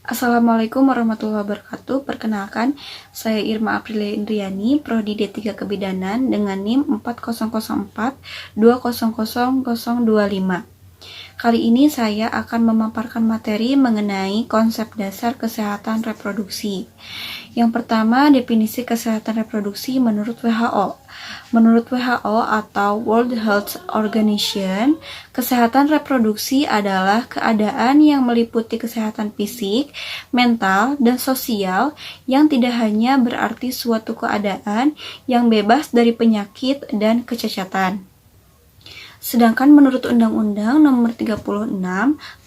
Assalamualaikum warahmatullahi wabarakatuh. Perkenalkan, saya Irma Aprilia Indriani, Prodi D3 Kebidanan dengan NIM 4004200025. Kali ini saya akan memaparkan materi mengenai konsep dasar kesehatan reproduksi. Yang pertama, definisi kesehatan reproduksi menurut WHO. Menurut WHO atau World Health Organization, kesehatan reproduksi adalah keadaan yang meliputi kesehatan fisik, mental, dan sosial yang tidak hanya berarti suatu keadaan yang bebas dari penyakit dan kecacatan. Sedangkan menurut Undang-Undang Nomor 36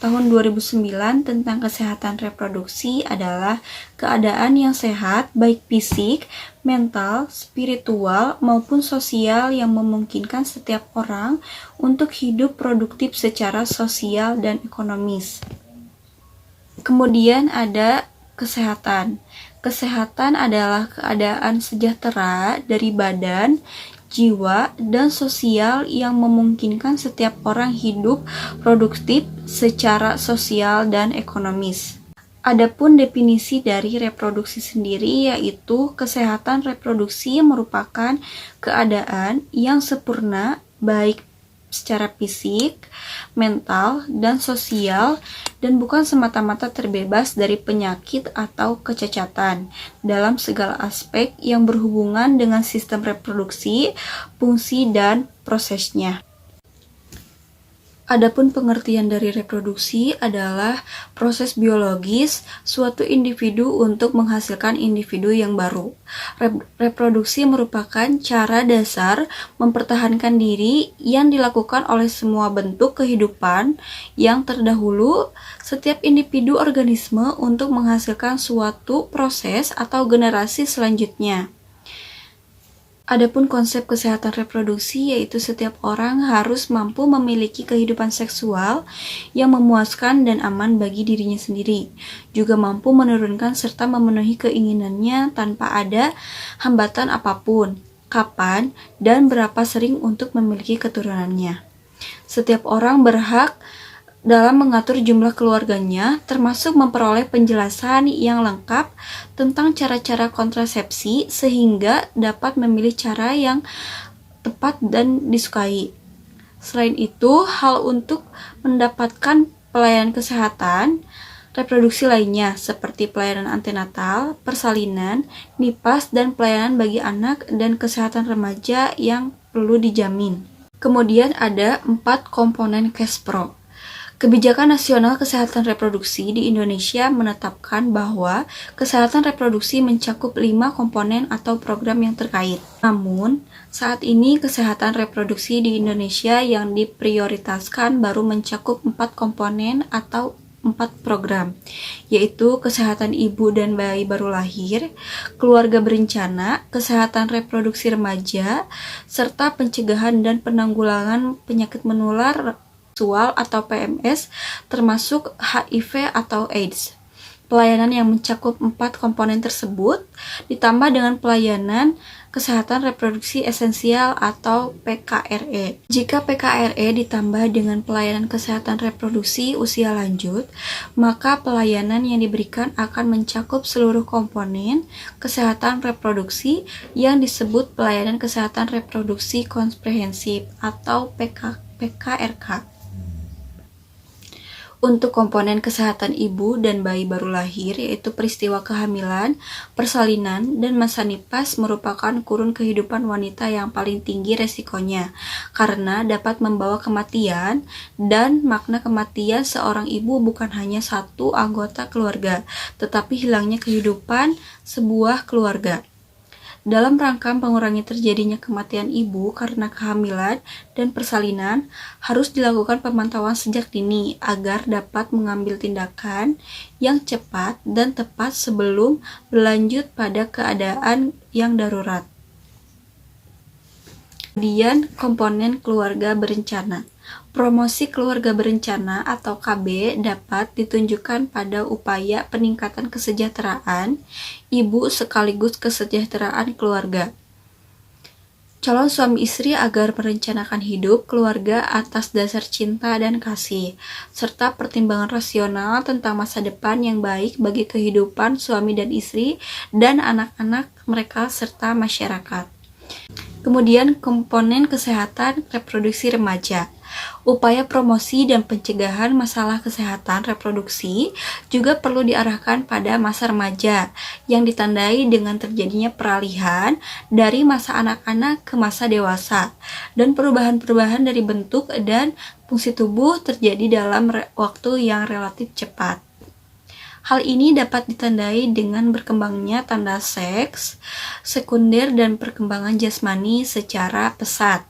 Tahun 2009 tentang Kesehatan Reproduksi adalah keadaan yang sehat baik fisik, mental, spiritual, maupun sosial yang memungkinkan setiap orang untuk hidup produktif secara sosial dan ekonomis. Kemudian ada kesehatan. Kesehatan adalah keadaan sejahtera dari badan, jiwa, dan sosial yang memungkinkan setiap orang hidup produktif secara sosial dan ekonomis. Adapun definisi dari reproduksi sendiri yaitu kesehatan reproduksi merupakan keadaan yang sempurna baik secara fisik, mental, dan sosial dan bukan semata-mata terbebas dari penyakit atau kecacatan dalam segala aspek yang berhubungan dengan sistem reproduksi, fungsi, dan prosesnya. Adapun pengertian dari reproduksi adalah proses biologis suatu individu untuk menghasilkan individu yang baru. Reproduksi merupakan cara dasar mempertahankan diri yang dilakukan oleh semua bentuk kehidupan yang terdahulu setiap individu organisme untuk menghasilkan suatu proses atau generasi selanjutnya. Adapun konsep kesehatan reproduksi yaitu setiap orang harus mampu memiliki kehidupan seksual yang memuaskan dan aman bagi dirinya sendiri, juga mampu menurunkan serta memenuhi keinginannya tanpa ada hambatan apapun, kapan, dan berapa sering untuk memiliki keturunannya. Setiap orang berhak dalam mengatur jumlah keluarganya, termasuk memperoleh penjelasan yang lengkap tentang cara-cara kontrasepsi sehingga dapat memilih cara yang tepat dan disukai. Selain itu, hal untuk mendapatkan pelayanan kesehatan reproduksi lainnya seperti pelayanan antenatal, persalinan, nipas, dan pelayanan bagi anak dan kesehatan remaja yang perlu dijamin. Kemudian ada 4 komponen CASPRO. Kebijakan Nasional Kesehatan Reproduksi di Indonesia menetapkan bahwa kesehatan reproduksi mencakup 5 komponen atau program yang terkait. Namun, saat ini kesehatan reproduksi di Indonesia yang diprioritaskan baru mencakup 4 komponen atau 4 program, yaitu kesehatan ibu dan bayi baru lahir, keluarga berencana, kesehatan reproduksi remaja, serta pencegahan dan penanggulangan penyakit menular seksual atau PMS, termasuk HIV atau AIDS. Pelayanan yang mencakup 4 komponen tersebut ditambah dengan pelayanan kesehatan reproduksi esensial atau PKRE. Jika PKRE ditambah dengan pelayanan kesehatan reproduksi usia lanjut, maka pelayanan yang diberikan akan mencakup seluruh komponen kesehatan reproduksi yang disebut pelayanan kesehatan reproduksi komprehensif atau PKRK. Untuk komponen kesehatan ibu dan bayi baru lahir, yaitu peristiwa kehamilan, persalinan, dan masa nipas merupakan kurun kehidupan wanita yang paling tinggi resikonya, karena dapat membawa kematian, dan makna kematian seorang ibu bukan hanya satu anggota keluarga, tetapi hilangnya kehidupan sebuah keluarga. Dalam rangka mengurangi terjadinya kematian ibu karena kehamilan dan persalinan, harus dilakukan pemantauan sejak dini agar dapat mengambil tindakan yang cepat dan tepat sebelum berlanjut pada keadaan yang darurat. Kemudian komponen keluarga berencana. Promosi keluarga berencana atau KB dapat ditunjukkan pada upaya peningkatan kesejahteraan ibu sekaligus kesejahteraan keluarga. calon suami istri agar merencanakan hidup keluarga atas dasar cinta dan kasih, serta pertimbangan rasional tentang masa depan yang baik bagi kehidupan suami dan istri dan anak-anak mereka serta masyarakat. Kemudian komponen kesehatan reproduksi remaja. Upaya promosi dan pencegahan masalah kesehatan reproduksi juga perlu diarahkan pada masa remaja yang ditandai dengan terjadinya peralihan dari masa anak-anak ke masa dewasa dan perubahan-perubahan dari bentuk dan fungsi tubuh terjadi dalam waktu yang relatif cepat. Hal ini dapat ditandai dengan berkembangnya tanda seks sekunder dan perkembangan jasmani secara pesat,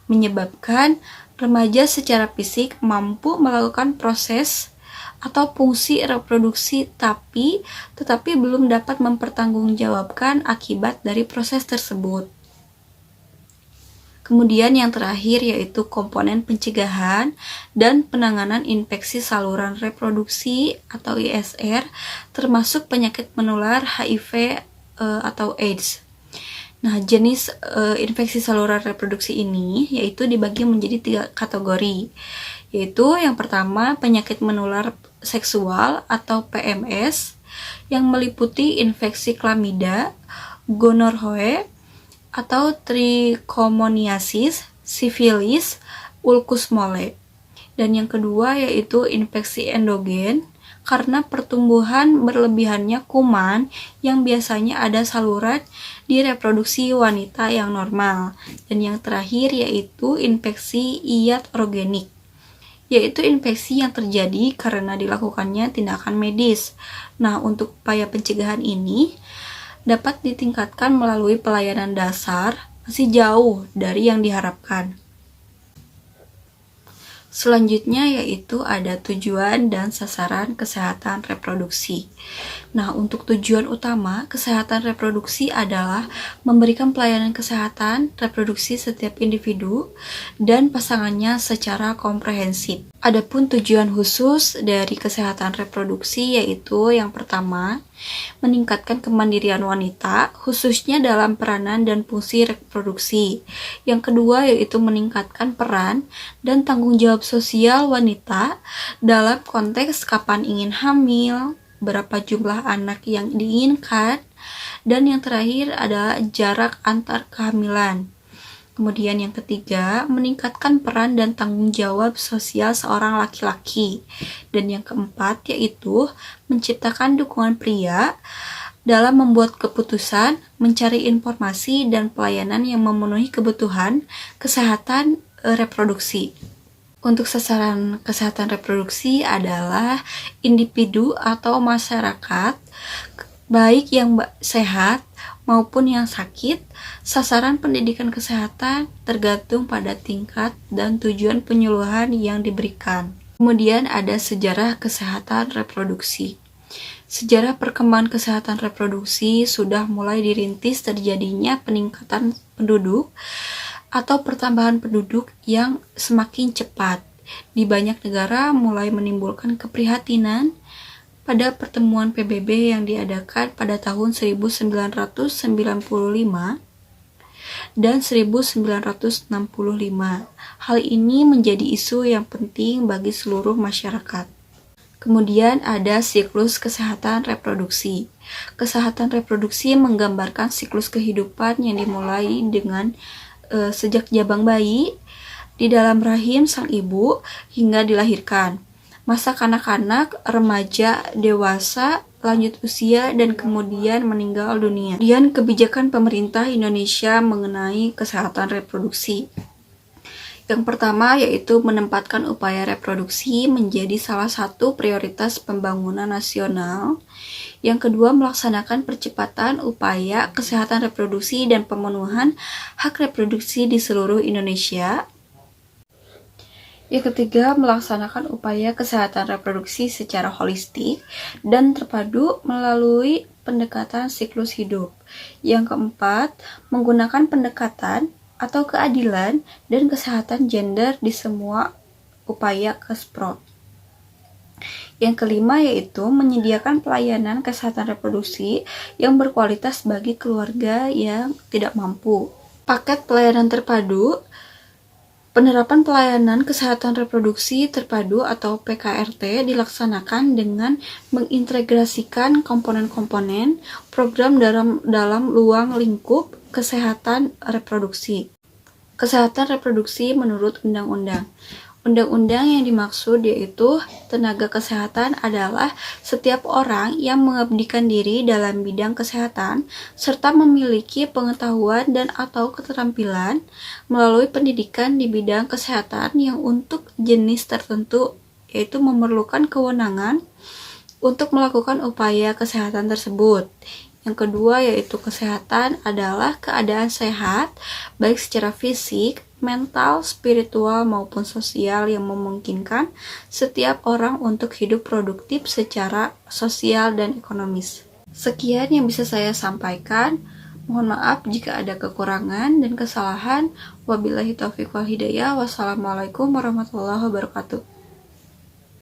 menyebabkan remaja secara fisik mampu melakukan proses atau fungsi reproduksi tetapi belum dapat mempertanggungjawabkan akibat dari proses tersebut. Kemudian yang terakhir yaitu komponen pencegahan dan penanganan infeksi saluran reproduksi atau ISR, termasuk penyakit menular HIV atau AIDS. Nah, jenis infeksi saluran reproduksi ini yaitu dibagi menjadi 3 kategori, yaitu yang pertama penyakit menular seksual atau PMS yang meliputi infeksi klamida, gonorrhoe, atau trichomoniasis, sifilis, ulcus mole. Dan yang kedua yaitu infeksi endogen karena pertumbuhan berlebihannya kuman yang biasanya ada saluran di reproduksi wanita yang normal. Dan yang terakhir yaitu infeksi iatrogenik, yaitu infeksi yang terjadi karena dilakukannya tindakan medis. Nah, untuk upaya pencegahan ini dapat ditingkatkan melalui pelayanan dasar masih jauh dari yang diharapkan. Selanjutnya yaitu ada tujuan dan sasaran kesehatan reproduksi. Nah, untuk tujuan utama kesehatan reproduksi adalah memberikan pelayanan kesehatan reproduksi setiap individu dan pasangannya secara komprehensif. Adapun tujuan khusus dari kesehatan reproduksi yaitu yang pertama, meningkatkan kemandirian wanita, khususnya dalam peranan dan fungsi reproduksi. Yang kedua yaitu meningkatkan peran dan tanggung jawab sosial wanita dalam konteks kapan ingin hamil, berapa jumlah anak yang diinginkan, dan yang terakhir adalah jarak antar kehamilan. Kemudian yang ketiga, meningkatkan peran dan tanggung jawab sosial seorang laki-laki. Dan yang keempat yaitu menciptakan dukungan pria dalam membuat keputusan, mencari informasi dan pelayanan yang memenuhi kebutuhan kesehatan reproduksi. Untuk sasaran kesehatan reproduksi adalah individu atau masyarakat, baik yang sehat maupun yang sakit. Sasaran pendidikan kesehatan tergantung pada tingkat dan tujuan penyuluhan yang diberikan. Kemudian ada sejarah kesehatan reproduksi. Sejarah perkembangan kesehatan reproduksi sudah mulai dirintis terjadinya peningkatan penduduk atau pertambahan penduduk yang semakin cepat di banyak negara, mulai menimbulkan keprihatinan pada pertemuan PBB yang diadakan pada tahun 1995 dan 1965. Hal ini menjadi isu yang penting bagi seluruh masyarakat. Kemudian ada siklus kesehatan reproduksi. Kesehatan reproduksi menggambarkan siklus kehidupan yang dimulai dengan sejak jabang bayi di dalam rahim sang ibu hingga dilahirkan. Masa kanak-kanak, remaja, dewasa, lanjut usia, dan kemudian meninggal dunia. Kemudian kebijakan pemerintah Indonesia mengenai kesehatan reproduksi. Yang pertama yaitu menempatkan upaya reproduksi menjadi salah satu prioritas pembangunan nasional. Yang kedua, melaksanakan percepatan upaya kesehatan reproduksi dan pemenuhan hak reproduksi di seluruh Indonesia. Yang ketiga, melaksanakan upaya kesehatan reproduksi secara holistik dan terpadu melalui pendekatan siklus hidup. Yang keempat, menggunakan pendekatan atau keadilan dan kesehatan gender di semua upaya KESPRO. Yang kelima yaitu menyediakan pelayanan kesehatan reproduksi yang berkualitas bagi keluarga yang tidak mampu. Paket pelayanan terpadu. Penerapan pelayanan kesehatan reproduksi terpadu atau PKRT dilaksanakan dengan mengintegrasikan komponen-komponen program dalam luang lingkup kesehatan reproduksi. Kesehatan reproduksi menurut undang-undang. Undang-undang yang dimaksud yaitu tenaga kesehatan adalah setiap orang yang mengabdikan diri dalam bidang kesehatan serta memiliki pengetahuan dan atau keterampilan melalui pendidikan di bidang kesehatan yang untuk jenis tertentu yaitu memerlukan kewenangan untuk melakukan upaya kesehatan tersebut. Yang kedua yaitu kesehatan adalah keadaan sehat baik secara fisik, mental, spiritual maupun sosial yang memungkinkan setiap orang untuk hidup produktif secara sosial dan ekonomis. Sekian yang bisa saya sampaikan. Mohon maaf jika ada kekurangan dan kesalahan. Wabillahi taufiq wal hidayah. Wassalamualaikum warahmatullahi wabarakatuh.